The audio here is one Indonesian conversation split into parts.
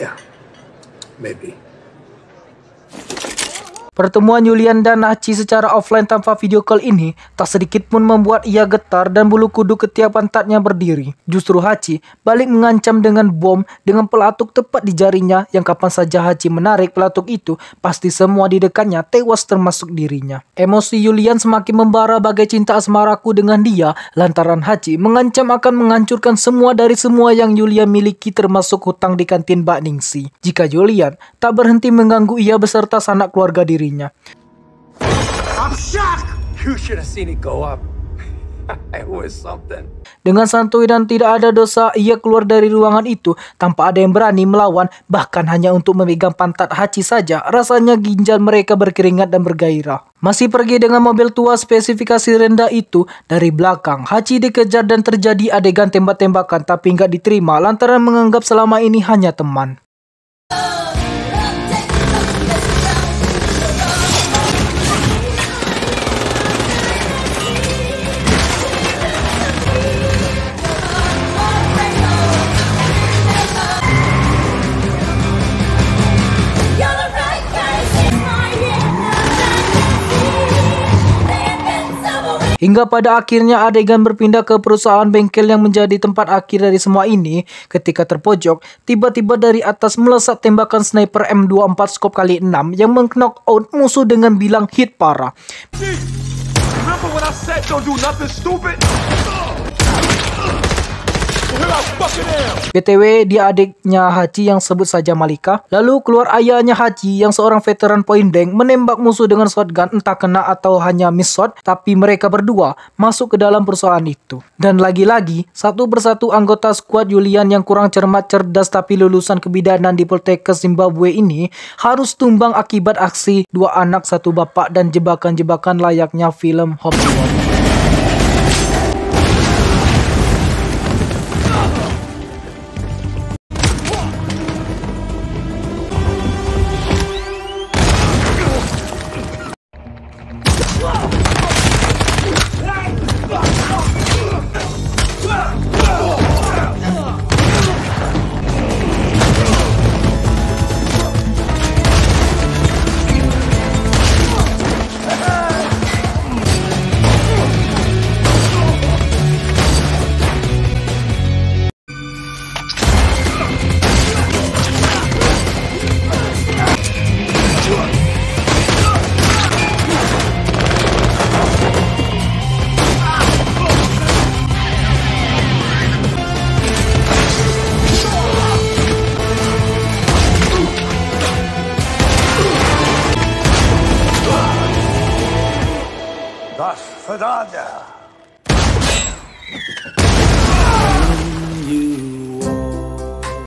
Yeah, maybe. Pertemuan Julian dan Hachi secara offline tanpa video call ini tak sedikit pun membuat ia getar dan bulu kuduk ketiak pantatnya berdiri. Justru Hachi balik mengancam dengan bom dengan pelatuk tepat di jarinya yang kapan saja Hachi menarik pelatuk itu pasti semua di dekatnya tewas termasuk dirinya. Emosi Julian semakin membara bagai cinta asmaraku dengan dia lantaran Hachi mengancam akan menghancurkan semua dari semua yang Julian miliki termasuk hutang di kantin Mbak Ningsi jika Julian tak berhenti mengganggu ia beserta sanak keluarga dirinya. I'm shocked! You should have seen it go up. It was something. Dengan santuy dan tidak ada dosa, ia keluar dari ruangan itu tanpa ada yang berani melawan, bahkan hanya untuk memegang pantat Hachi saja. Rasanya ginjal mereka berkeringat dan bergairah. Masih pergi dengan mobil tua spesifikasi rendah itu, dari belakang Hachi dikejar dan terjadi adegan tembak-tembakan tapi nggak diterima lantaran menganggap selama ini hanya teman. Hingga pada akhirnya adegan berpindah ke perusahaan bengkel yang menjadi tempat akhir dari semua ini. Ketika terpojok, tiba-tiba dari atas melesat tembakan sniper M24 scope kali 6 yang meng-knock out musuh dengan bilang hit parah. BTW, dia adiknya Hachi yang sebut saja Malika. Lalu keluar ayahnya Hachi yang seorang veteran point blank menembak musuh dengan shotgun, entah kena atau hanya miss shot, tapi mereka berdua masuk ke dalam perusahaan itu. Dan lagi-lagi, satu persatu anggota skuad Julian yang kurang cermat cerdas tapi lulusan kebidanan di Poltekkes Zimbabwe ini harus tumbang akibat aksi dua anak satu bapak dan jebakan-jebakan layaknya film Hollywood.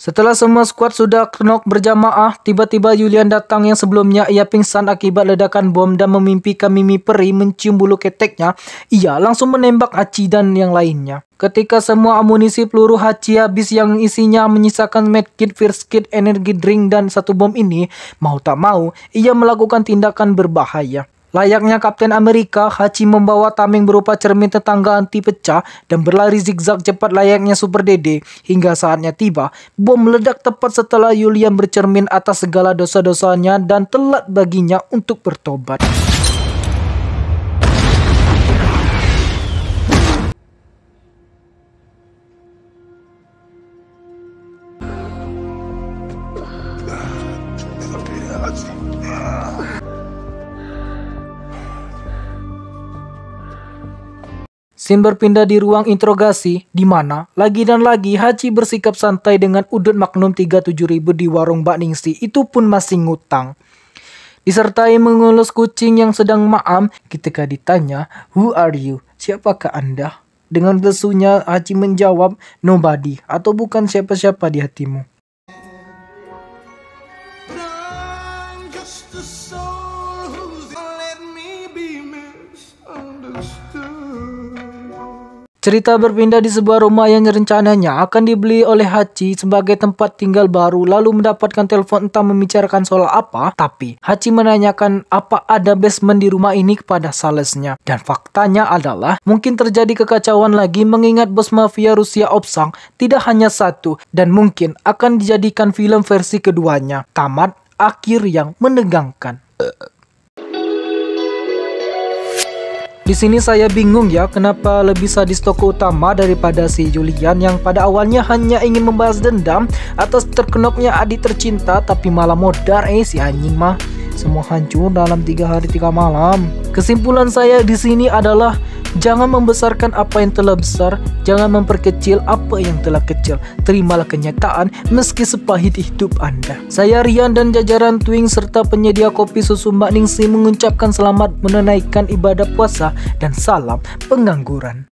Setelah semua skuad sudah knock berjamaah, tiba-tiba Julian datang yang sebelumnya ia pingsan akibat ledakan bom dan memimpikan Mimi Peri mencium bulu keteknya. Ia langsung menembak Hachi dan yang lainnya. Ketika semua amunisi peluru Hachi habis yang isinya menyisakan medkit, first kit, energy drink, dan satu bom ini, mau tak mau, ia melakukan tindakan berbahaya. Layaknya Kapten Amerika, Hachi membawa tameng berupa cermin tetangga anti pecah dan berlari zigzag cepat layaknya Super Dede. Hingga saatnya tiba, bom meledak tepat setelah Julian bercermin atas segala dosa-dosanya dan telat baginya untuk bertobat. Scene berpindah di ruang interogasi, di mana lagi dan lagi Hachi bersikap santai dengan udut Magnum 37.000 di warung Mbak Ningsi, itu pun masih ngutang. Disertai mengelus kucing yang sedang maam ketika ditanya, "Who are you?" Siapakah Anda? Dengan lesunya Hachi menjawab, "Nobody," atau bukan siapa-siapa di hatimu. Cerita berpindah di sebuah rumah yang rencananya akan dibeli oleh Hachi sebagai tempat tinggal baru, lalu mendapatkan telepon entah membicarakan soal apa, tapi Hachi menanyakan apa ada basement di rumah ini kepada salesnya. Dan faktanya adalah mungkin terjadi kekacauan lagi mengingat bos mafia Rusia Opsang tidak hanya satu dan mungkin akan dijadikan film versi keduanya. Tamat akhir yang menegangkan. Di sini saya bingung ya, kenapa lebih sadis tokoh utama daripada si Julian yang pada awalnya hanya ingin membahas dendam atas terkenoknya adik tercinta, tapi malah modar si anjing mah. Semua hancur dalam 3 hari 3 malam. Kesimpulan saya di sini adalah jangan membesarkan apa yang telah besar, jangan memperkecil apa yang telah kecil. Terimalah kenyataan meski sepahit hidup Anda. Saya Rian dan jajaran Twing serta penyedia kopi susu Mbak Ningsi mengucapkan selamat menunaikan ibadah puasa dan salam pengangguran.